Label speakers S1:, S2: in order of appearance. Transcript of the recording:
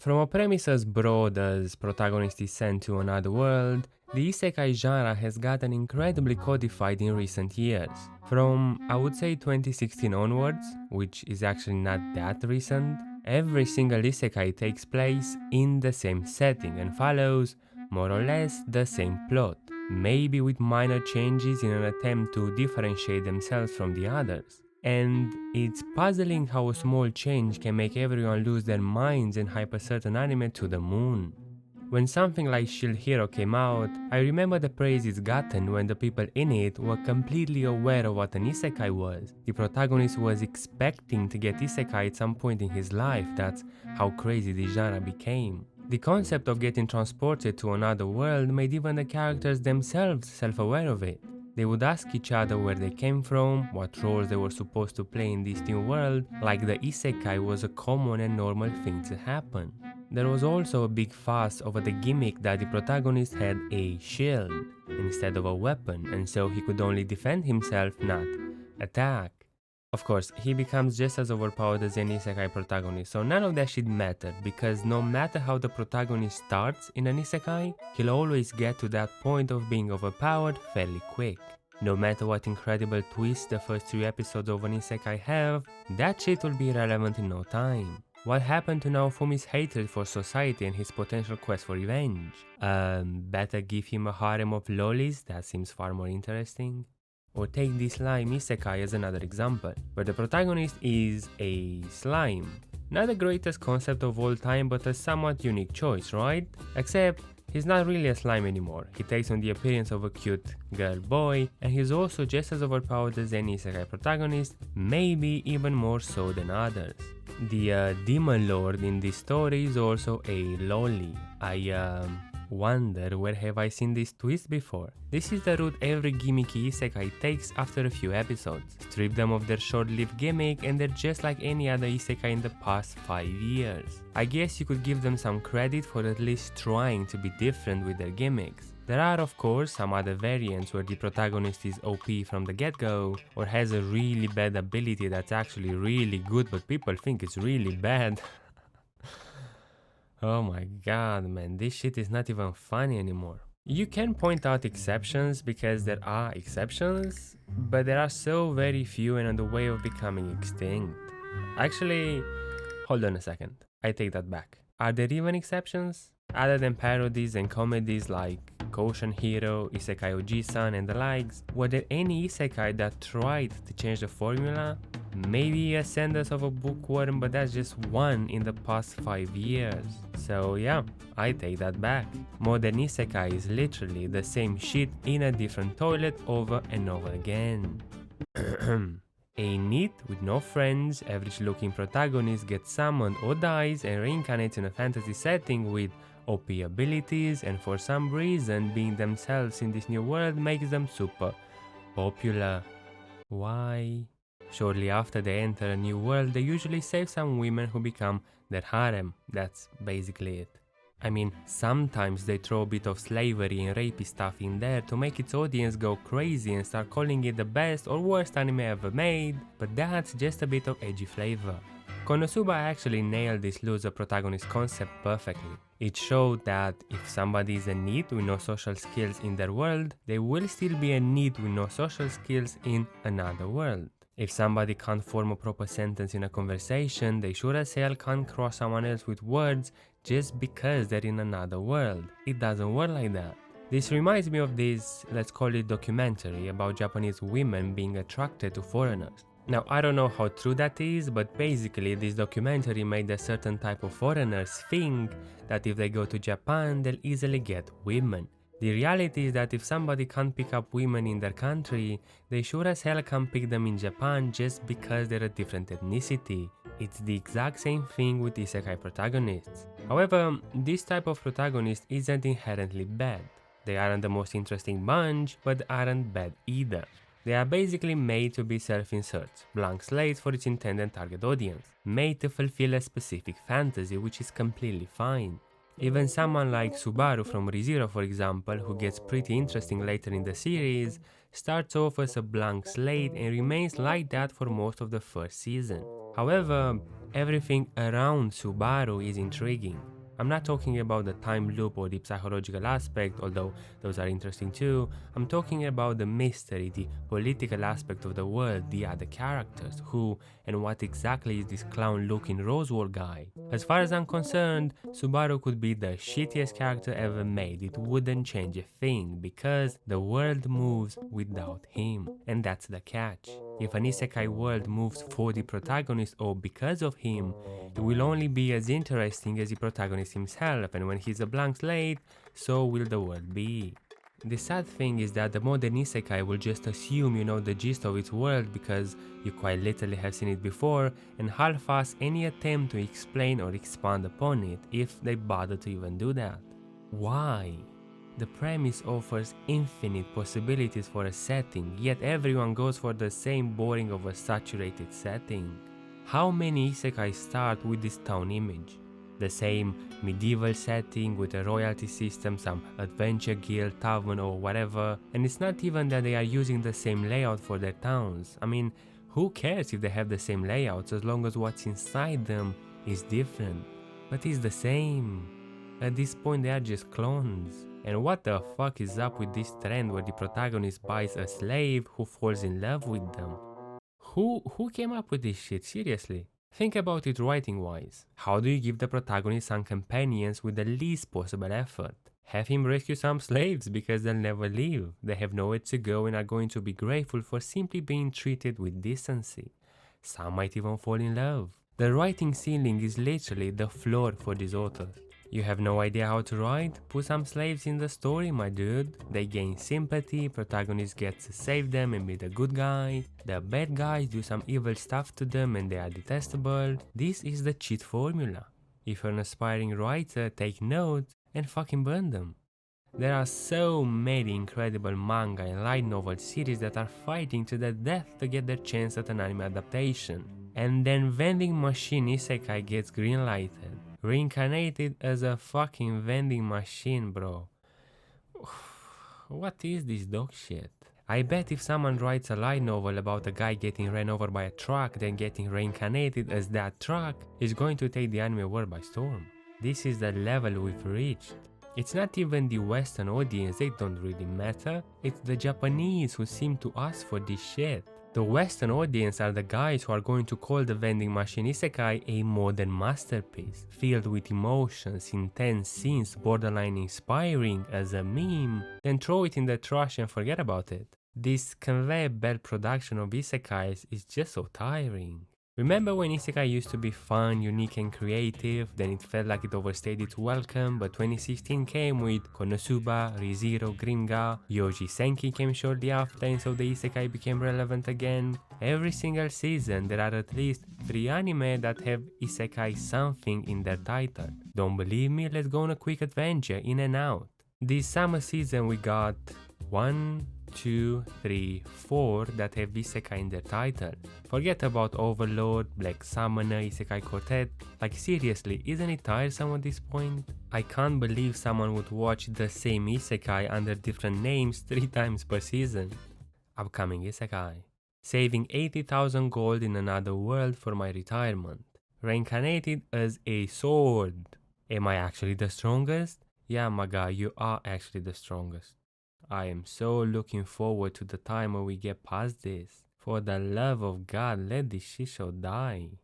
S1: From a premise as broad as protagonist is sent to another world, the isekai genre has gotten incredibly codified in recent years. From, I would say, 2016 onwards, which is actually not that recent, every single isekai takes place in the same setting and follows, more or less, the same plot, maybe with minor changes in an attempt to differentiate themselves from the others. And it's puzzling how a small change can make everyone lose their minds and hype a certain anime to the moon. When something like Shield Hero came out, I remember the praise it's gotten when the people in it were completely aware of what an isekai was. The protagonist was expecting to get isekai at some point in his life. That's how crazy the genre became. The concept of getting transported to another world made even the characters themselves self-aware of it. They would ask each other where they came from, what roles they were supposed to play in this new world, like the isekai was a common and normal thing to happen. There was also a big fuss over the gimmick that the protagonist had a shield instead of a weapon, and so he could only defend himself, not attack. Of course, he becomes just as overpowered as any isekai protagonist, so none of that shit mattered, because no matter how the protagonist starts in an isekai, he'll always get to that point of being overpowered fairly quick. No matter what incredible twists the first 3 episodes of an isekai have, that shit will be irrelevant in no time. What happened to Naofumi's hatred for society and his potential quest for revenge? Better give him a harem of lolis, that seems far more interesting. Or take the slime isekai as another example, where the protagonist is a slime. Not the greatest concept of all time, but a somewhat unique choice, right? Except he's not really a slime anymore. He takes on the appearance of a cute girl boy, and he's also just as overpowered as any isekai protagonist, maybe even more so than others. The demon lord in this story is also a loli. I wonder, where have I seen this twist before? This is the route every gimmicky isekai takes after a few episodes. Strip them of their short-lived gimmick and they're just like any other isekai in the past 5 years. I guess you could give them some credit for at least trying to be different with their gimmicks. There are of course some other variants where the protagonist is OP from the get-go, or has a really bad ability that's actually really good but people think it's really bad. Oh my god, man, this shit is not even funny anymore. You can point out exceptions because there are exceptions, but there are so very few and on the way of becoming extinct. Actually, hold on a second, I take that back. Are there even exceptions? Other than parodies and comedies like Koshan Hero, Isekai Oji-san and the likes, were there any isekai that tried to change the formula? Maybe Ascendance of a Bookworm, but that's just one in the past 5 years. So yeah, I take that back. Modern isekai is literally the same shit in a different toilet over and over again. A neat with no friends, average looking protagonist gets summoned or dies and reincarnates in a fantasy setting with OP abilities, and for some reason being themselves in this new world makes them super popular. Why? Shortly after they enter a new world, they usually save some women who become their harem. That's basically it. I mean, sometimes they throw a bit of slavery and rapey stuff in there to make its audience go crazy and start calling it the best or worst anime ever made, but that's just a bit of edgy flavor. Konosuba actually nailed this loser protagonist concept perfectly. It showed that if somebody is a NEET with no social skills in their world, they will still be a NEET with no social skills in another world. If somebody can't form a proper sentence in a conversation, they sure as hell can't cross someone else with words just because they're in another world. It doesn't work like that. This reminds me of this, let's call it documentary, about Japanese women being attracted to foreigners. Now, I don't know how true that is, but basically this documentary made a certain type of foreigners think that if they go to Japan, they'll easily get women. The reality is that if somebody can't pick up women in their country, they sure as hell can't pick them in Japan just because they're a different ethnicity. It's the exact same thing with isekai protagonists. However, this type of protagonist isn't inherently bad. They aren't the most interesting bunch, but aren't bad either. They are basically made to be self-inserts, blank slates for its intended target audience, made to fulfill a specific fantasy, which is completely fine. Even someone like Subaru from ReZero, for example, who gets pretty interesting later in the series, starts off as a blank slate and remains like that for most of the first season. However, everything around Subaru is intriguing. I'm not talking about the time loop or the psychological aspect, although those are interesting too. I'm talking about the mystery, the political aspect of the world, the other characters, who and what exactly is this clown-looking Roswell guy. As far as I'm concerned, Subaru could be the shittiest character ever made. It wouldn't change a thing, because the world moves without him. And that's the catch. If an isekai world moves for the protagonist or because of him, it will only be as interesting as the protagonist himself, and when he's a blank slate, so will the world be. The sad thing is that the modern isekai will just assume you know the gist of its world because you quite literally have seen it before, and half-ass any attempt to explain or expand upon it, if they bother to even do that. Why? The premise offers infinite possibilities for a setting, yet everyone goes for the same boring oversaturated setting. How many isekai start with this town image? The same medieval setting with a royalty system, some adventure guild, tavern or whatever, and it's not even that they are using the same layout for their towns. I mean, who cares if they have the same layouts as long as what's inside them is different? But it's the same. At this point they are just clones. And what the fuck is up with this trend where the protagonist buys a slave who falls in love with them? Who came up with this shit, seriously? Think about it writing wise. How do you give the protagonist some companions with the least possible effort? Have him rescue some slaves because they'll never leave. They have nowhere to go and are going to be grateful for simply being treated with decency. Some might even fall in love. The writing ceiling is literally the floor for these authors. You have no idea how to write? Put some slaves in the story, my dude. They gain sympathy, protagonist gets to save them and be the good guy. The bad guys do some evil stuff to them and they are detestable. This is the cheat formula. If you're an aspiring writer, take notes and fucking burn them. There are so many incredible manga and light novel series that are fighting to the death to get their chance at an anime adaptation. And then vending machine isekai gets greenlighted. Reincarnated as a fucking vending machine, bro. What is this dog shit? I bet if someone writes a light novel about a guy getting ran over by a truck then getting reincarnated as that truck, is going to take the anime world by storm. This is the level we've reached. It's not even the Western audience, they don't really matter. It's the Japanese who seem to ask for this shit. The Western audience are the guys who are going to call the vending machine isekai a modern masterpiece, filled with emotions, intense scenes, borderline inspiring as a meme, then throw it in the trash and forget about it. This conveyor belt production of isekais is just so tiring. Remember when isekai used to be fun, unique and creative, then it felt like it overstayed its welcome, but 2016 came with Konosuba, ReZero, Grimga, Yoji Senki came shortly after, and so the isekai became relevant again. Every single season there are at least 3 anime that have isekai something in their title. Don't believe me? Let's go on a quick adventure, in and out. This summer season we got 1, 2, 3, 4 that have isekai in their title. Forget about Overlord, Black Summoner, Isekai Quartet. Like seriously, isn't it tiresome at this point? I can't believe someone would watch the same isekai under different names 3 times per season. Upcoming isekai. Saving 80,000 gold in another world for my retirement. Reincarnated as a sword. Am I actually the strongest? Yeah, my guy, you are actually the strongest. I am so looking forward to the time when we get past this. For the love of God, let this shit show die.